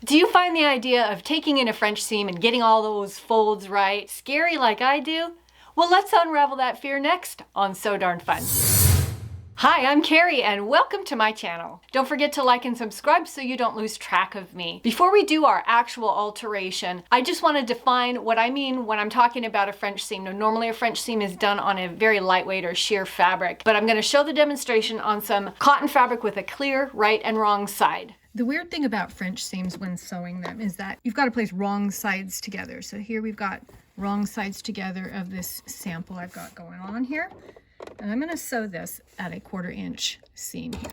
Do you find the idea of taking in a French seam and getting all those folds right scary like I do? Well, let's unravel that fear next on So Darn Fun. Hi, I'm Carrie and welcome to my channel. Don't forget to like and subscribe so you don't lose track of me. Before we do our actual alteration, I just want to define what I mean when I'm talking about a French seam. Now, normally a French seam is done on a very lightweight or sheer fabric, but I'm going to show the demonstration on some cotton fabric with a clear right and wrong side. The weird thing about French seams when sewing them is that you've got to place wrong sides together. So here we've got wrong sides together of this sample I've got going on here. And I'm going to sew this at a 1/4 inch seam here.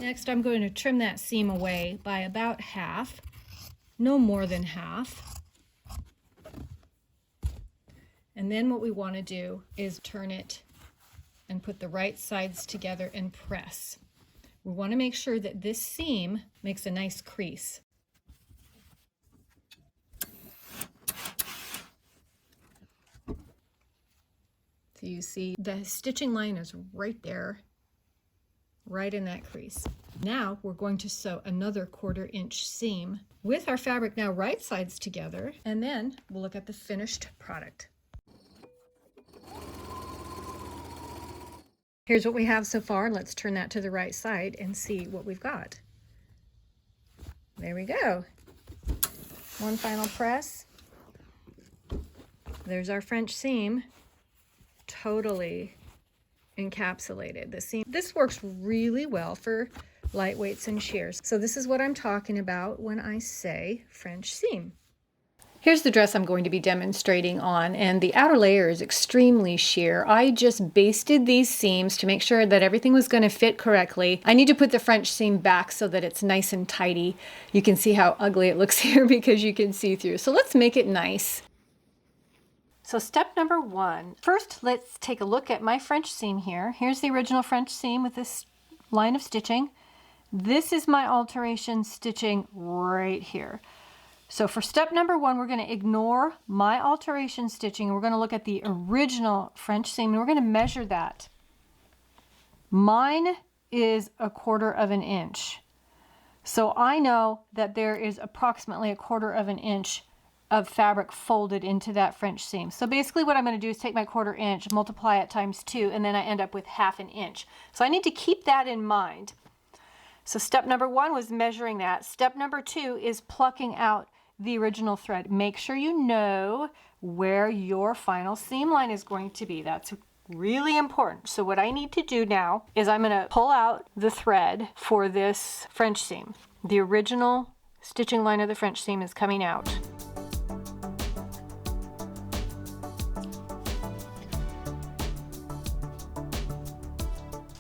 Next, I'm going to trim that seam away by about half, no more than half. And then what we want to do is turn it and put the right sides together and press. We want to make sure that this seam makes a nice crease. So you see the stitching line is right there, right in that crease. Now we're going to sew another 1/4 inch seam with our fabric now right sides together, and then we'll look at the finished product. Here's what we have so far. Let's turn that to the right side and see what we've got. There we go. One final press. There's our French seam, totally encapsulated. The seam. This works really well for lightweights and sheers. So this is what I'm talking about when I say French seam. Here's the dress I'm going to be demonstrating on, and the outer layer is extremely sheer. I just basted these seams to make sure that everything was going to fit correctly. I need to put the French seam back so that it's nice and tidy. You can see how ugly it looks here because you can see through. So let's make it nice. So step number 1. First, let's take a look at my French seam here. Here's the original French seam with this line of stitching. This is my alteration stitching right here. So for step number 1, we're going to ignore my alteration stitching and we're going to look at the original French seam and we're going to measure that. Mine is 1/4 inch. So I know that there is approximately 1/4 inch of fabric folded into that French seam. So basically what I'm going to do is take my 1/4 inch, multiply it times 2, and then I end up with 1/2 inch. So I need to keep that in mind. So step number 1 was measuring that. Step number 2 is plucking out the original thread. Make sure you know where your final seam line is going to be. That's really important. So what I need to do now is I'm going to pull out the thread for this French seam. The original stitching line of the French seam is coming out.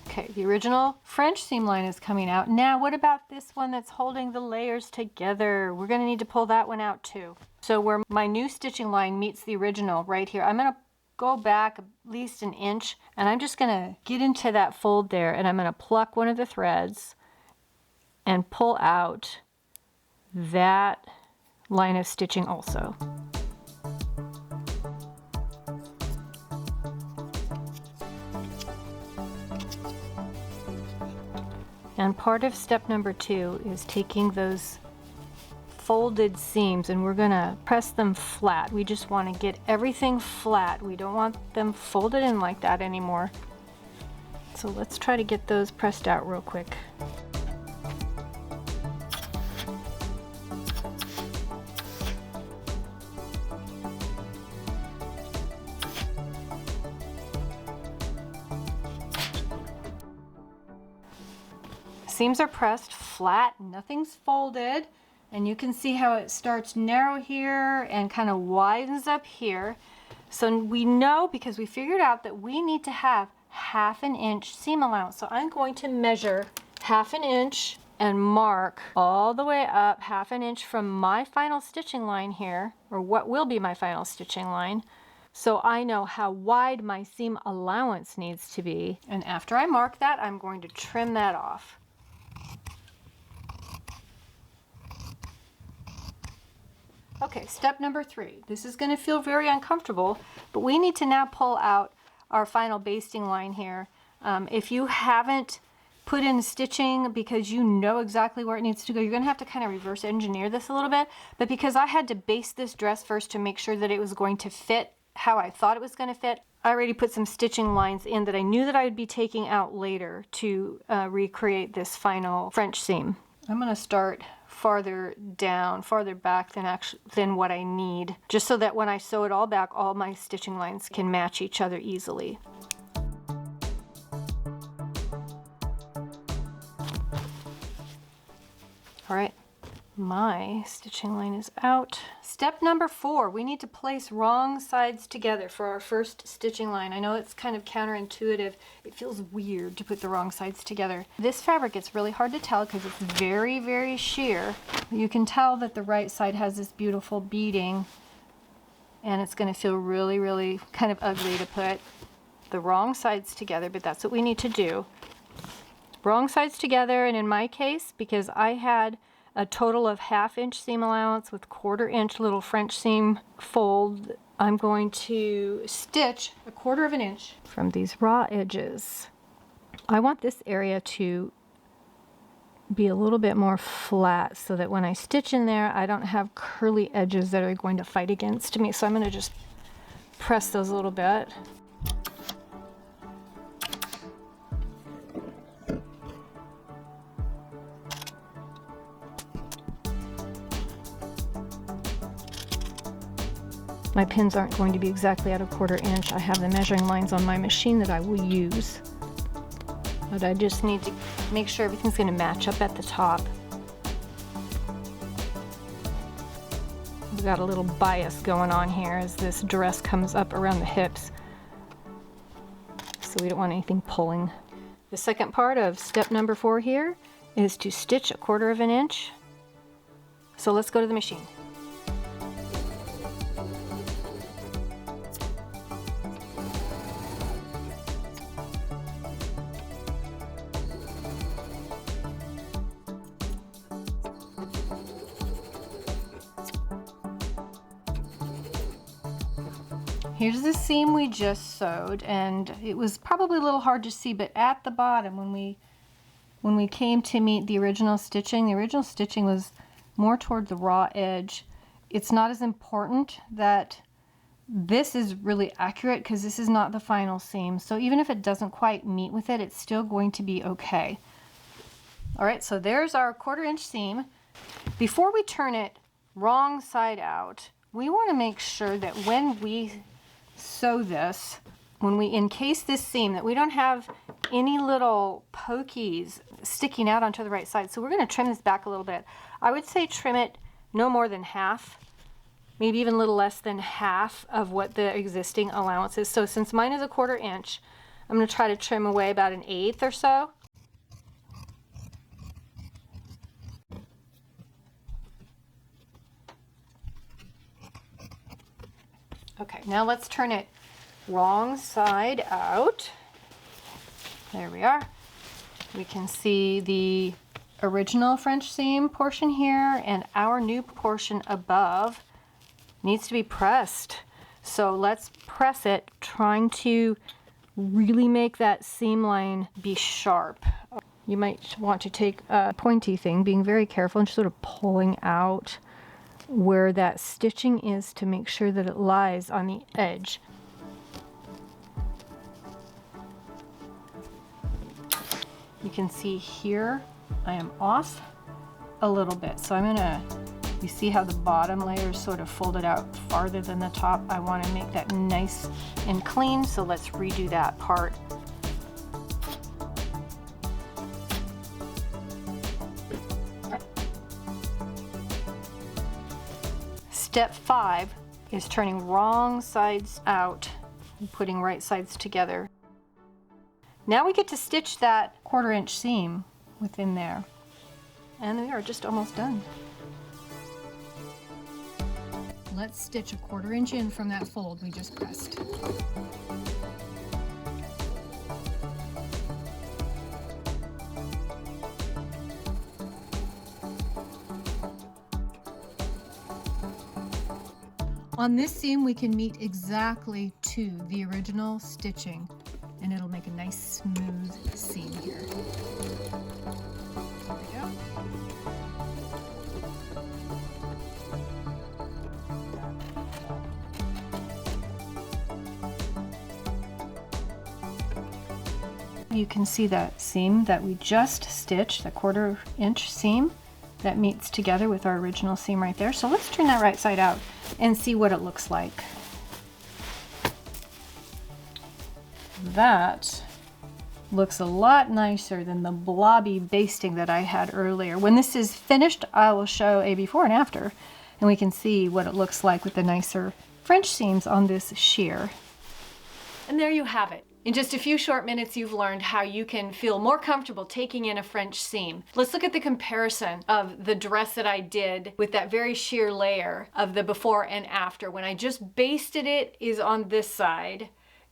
Okay, the original French seam line is coming out. Now, what about this one that's holding the layers together? We're going to need to pull that one out too. So where my new stitching line meets the original right here, I'm going to go back at least 1 inch and I'm just going to get into that fold there and I'm going to pluck one of the threads and pull out that line of stitching also. And part of step number 2 is taking those folded seams and we're going to press them flat. We just want to get everything flat. We don't want them folded in like that anymore. So let's try to get those pressed out real quick. Seams are pressed flat, nothing's folded, and you can see how it starts narrow here and kind of widens up here. So we know, because we figured out, that we need to have 1/2 inch seam allowance. So I'm going to measure 1/2 inch and mark all the way up 1/2 inch from my final stitching line here, or what will be my final stitching line. So I know how wide my seam allowance needs to be. And after I mark that, I'm going to trim that off. Okay, step number 3. This is going to feel very uncomfortable, but we need to now pull out our final basting line here. If you haven't put in stitching because you know exactly where it needs to go. You're gonna have to kind of reverse engineer this a little bit, but because I had to baste this dress first to make sure that it was going to fit how I thought it was gonna fit, I already put some stitching lines in that I knew that I would be taking out later to recreate this final French seam. I'm gonna start farther down, farther back than what I need, just so that when I sew it all back, all my stitching lines can match each other easily. All right, my stitching line is out. Step number 4, we need to place wrong sides together for our first stitching line. I know it's kind of counterintuitive. It feels weird to put the wrong sides together. This fabric, it's really hard to tell because it's very, very sheer. You can tell that the right side has this beautiful beading, and it's going to feel really, really kind of ugly to put the wrong sides together, but that's what we need to do. Wrong sides together, and in my case, because I had a total of 1/2 inch seam allowance with 1/4 inch little French seam fold, I'm going to stitch 1/4 inch from these raw edges. I want this area to be a little bit more flat so that when I stitch in there, I don't have curly edges that are going to fight against me. So I'm going to just press those a little bit. My pins aren't going to be exactly at 1/4 inch. I have the measuring lines on my machine that I will use. But I just need to make sure everything's going to match up at the top. We've got a little bias going on here as this dress comes up around the hips. So we don't want anything pulling. The second part of step number 4 here is to stitch 1/4 inch. So let's go to the machine. Here's the seam we just sewed, and it was probably a little hard to see, but at the bottom when we came to meet the original stitching was more toward the raw edge. It's not as important that this is really accurate because this is not the final seam. So even if it doesn't quite meet with it, it's still going to be okay. All right, so there's our 1/4 inch seam. Before we turn it wrong side out, we want to make sure that when we sew this, when we encase this seam, that we don't have any little pokies sticking out onto the right side. So we're going to trim this back a little bit. I would say trim it no more than half, maybe even a little less than half of what the existing allowance is. So since mine is 1/4 inch, I'm going to try to trim away about 1/8 or so. Okay, now let's turn it wrong side out. There we are. We can see the original French seam portion here, and our new portion above needs to be pressed. So let's press it, trying to really make that seam line be sharp. You might want to take a pointy thing, being very careful and just sort of pulling out where that stitching is to make sure that it lies on the edge. You can see here I am off a little bit, so I'm gonna, you see how the bottom layer is sort of folded out farther than the top. I want to make that nice and clean, so let's redo that part. Step 5 is turning wrong sides out and putting right sides together. Now we get to stitch that 1/4 inch seam within there. And we are just almost done. Let's stitch 1/4 inch in from that fold we just pressed. On this seam we can meet exactly to the original stitching, and it'll make a nice smooth seam here. you can see that seam that we just stitched, the 1/4 inch seam that meets together with our original seam right there. So let's turn that right side out and see what it looks like. That looks a lot nicer than the blobby basting that I had earlier. When this is finished, I will show a before and after, and we can see what it looks like with the nicer French seams on this sheer. And there you have it. In just a few short minutes, you've learned how you can feel more comfortable taking in a French seam. Let's look at the comparison of the dress that I did with that very sheer layer of the before and after. When I just basted it is on this side,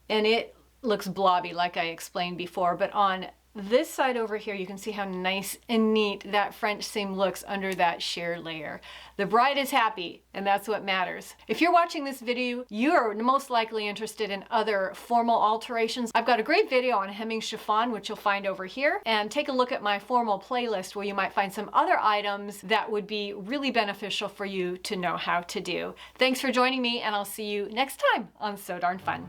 and it looks blobby like I explained before, but on this side over here, you can see how nice and neat that French seam looks under that sheer layer. The bride is happy, and that's what matters. If you're watching this video, you're most likely interested in other formal alterations. I've got a great video on hemming chiffon, which you'll find over here, and take a look at my formal playlist where you might find some other items that would be really beneficial for you to know how to do. Thanks for joining me, and I'll see you next time on Sew Darn Fun.